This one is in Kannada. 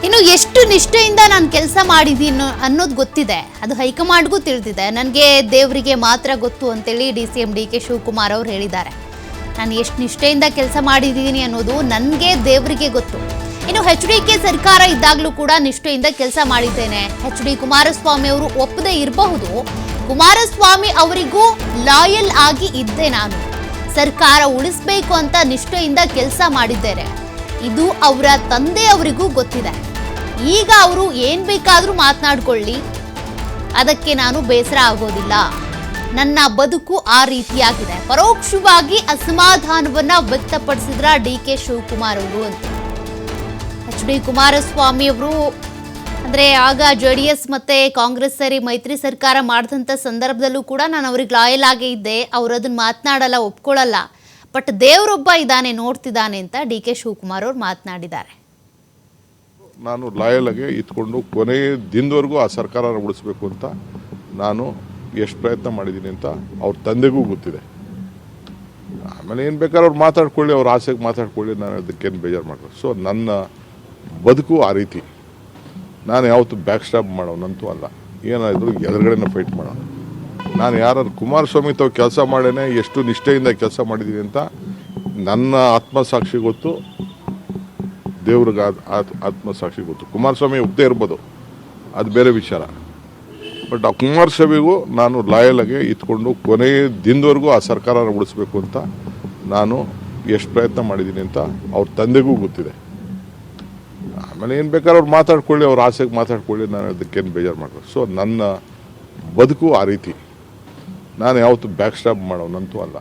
ಇನ್ನು ಎಷ್ಟು ನಿಷ್ಠೆಯಿಂದ ನಾನು ಕೆಲಸ ಮಾಡಿದ್ದೀನಿ ಅನ್ನೋದು ಗೊತ್ತಿದೆ. ಅದು ಹೈಕಮಾಂಡ್ಗೂ ತಿಳಿದಿದೆ. ನನಗೆ ದೇವರಿಗೆ ಮಾತ್ರ ಗೊತ್ತು ಅಂತೇಳಿ DCM DK ಶಿವಕುಮಾರ್ ಅವರು ಹೇಳಿದ್ದಾರೆ. ನಾನು ಎಷ್ಟು ನಿಷ್ಠೆಯಿಂದ ಕೆಲಸ ಮಾಡಿದ್ದೀನಿ ಅನ್ನೋದು ನನಗೆ ದೇವರಿಗೆ ಗೊತ್ತು. ಇನ್ನು HDK ಸರ್ಕಾರ ಇದ್ದಾಗಲೂ ಕೂಡ ನಿಷ್ಠೆಯಿಂದ ಕೆಲಸ ಮಾಡಿದ್ದೇನೆ. HD ಕುಮಾರಸ್ವಾಮಿ ಅವರು ಒಪ್ಪದೇ ಇರಬಹುದು. ಕುಮಾರಸ್ವಾಮಿ ಅವರಿಗೂ ಲಾಯಲ್ ಆಗಿ ಇದ್ದೆ. ನಾನು ಸರ್ಕಾರ ಉಳಿಸಬೇಕು ಅಂತ ನಿಷ್ಠೆಯಿಂದ ಕೆಲಸ ಮಾಡಿದ್ದೇನೆ. ಇದು ಅವರ ತಂದೆಯವರಿಗೂ ಗೊತ್ತಿದೆ. ಈಗ ಅವರು ಏನ್ ಬೇಕಾದರೂ ಮಾತನಾಡ್ಕೊಳ್ಳಿ, ಅದಕ್ಕೆ ನಾನು ಬೇಸರ ಆಗೋದಿಲ್ಲ. ನನ್ನ ಬದುಕು ಆ ರೀತಿಯಾಗಿದೆ. ಪರೋಕ್ಷವಾಗಿ ಅಸಮಾಧಾನವನ್ನ ವ್ಯಕ್ತಪಡಿಸಿದ್ರ DK ಶಿವಕುಮಾರ್ ಅವರು ಅಂತ. HD ಕುಮಾರಸ್ವಾಮಿ ಅವರು ಅಂದ್ರೆ ಆಗ JDS ಮತ್ತೆ ಕಾಂಗ್ರೆಸ್ ಸೇರಿ ಮೈತ್ರಿ ಸರ್ಕಾರ ಮಾಡಿದಂಥ ಸಂದರ್ಭದಲ್ಲೂ ಕೂಡ ನಾನು ಅವ್ರಿಗೆ ಲಾಯಲ್ ಆಗೇ ಇದ್ದೆ. ಅವ್ರು ಅದನ್ನ ಮಾತನಾಡಲ್ಲ, ಒಪ್ಕೊಳ್ಳಲ್ಲ. ಬಟ್ ದೇವರೊಬ್ಬ ಇದ್ದಾನೆ, ನೋಡ್ತಿದ್ದಾನೆ ಅಂತ DK ಶಿವಕುಮಾರ್ ಅವರು ಮಾತನಾಡಿದ್ದಾರೆ. ನಾನು ಲಾಯಲ್ ಆಗಿ ಇದ್ಕೊಂಡು ಕೊನೆಯ ದಿನದವರೆಗೂ ಆ ಸರ್ಕಾರ ಉಳಿಸ್ಬೇಕು ಅಂತ ನಾನು ಎಷ್ಟು ಪ್ರಯತ್ನ ಮಾಡಿದ್ದೀನಿ ಅಂತ ಅವ್ರ ತಂದೆಗೂ ಗೊತ್ತಿದೆ. ಆಮೇಲೆ ಏನು ಬೇಕಾದ್ರೆ ಅವ್ರು ಮಾತಾಡ್ಕೊಳ್ಳಿ, ಅವ್ರ ಆಸೆಗೆ ಮಾತಾಡ್ಕೊಳ್ಳಿ, ನಾನು ಅದಕ್ಕೇನು ಬೇಜಾರು ಮಾಡಲ್ಲ. ಸೊ ನನ್ನ ಬದುಕು ಆ ರೀತಿ. ನಾನು ಯಾವತ್ತೂ ಬ್ಯಾಕ್ ಸ್ಟಾಪ್ ಮಾಡೋನಂತೂ ಅಲ್ಲ. ಏನಾದರೂ ಎದುರುಗಡೆನ ಫೈಟ್ ಮಾಡೋಣ. ನಾನು ಯಾರು ಕುಮಾರಸ್ವಾಮಿ ತಾವು ಕೆಲಸ ಮಾಡೇನೆ ಎಷ್ಟು ನಿಷ್ಠೆಯಿಂದ ಕೆಲಸ ಮಾಡಿದ್ದೀನಿ ಅಂತ ನನ್ನ ಆತ್ಮಸಾಕ್ಷಿ ಗೊತ್ತು, ದೇವ್ರಿಗೆ ಆತ್ಮಸಾಕ್ಷಿ ಗೊತ್ತು. ಕುಮಾರಸ್ವಾಮಿ ಒಪ್ಪದೇ ಇರ್ಬೋದು, ಅದು ಬೇರೆ ವಿಚಾರ. ಬಟ್ ಆ ಕುಮಾರಸ್ವಾಮಿಗೂ ನಾನು ಲಾಯಲ್ ಆಗಿ ಇದ್ಕೊಂಡು ಕೊನೆಯ ದಿನದವರೆಗೂ ಆ ಸರ್ಕಾರ ಉಳಿಸ್ಬೇಕು ಅಂತ ನಾನು ಎಷ್ಟು ಪ್ರಯತ್ನ ಮಾಡಿದ್ದೀನಿ ಅಂತ ಅವ್ರ ತಂದೆಗೂ ಗೊತ್ತಿದೆ. ಆಮೇಲೆ ಏನು ಬೇಕಾದ್ರೆ ಅವ್ರು ಮಾತಾಡ್ಕೊಳ್ಳಿ, ಅವ್ರ ಆಸೆಗೆ ಮಾತಾಡ್ಕೊಳ್ಳಿ, ನಾನು ಅದಕ್ಕೇನು ಬೇಜಾರು ಮಾಡಲ್ಲ. ಸೊ ನನ್ನ ಬದುಕು ಆ ರೀತಿ. ನಾನು ಯಾವತ್ತೂ ಬ್ಯಾಕ್ ಸ್ಟಾಪ್ ಮಾಡೋನಂತೂ ಅಲ್ಲ.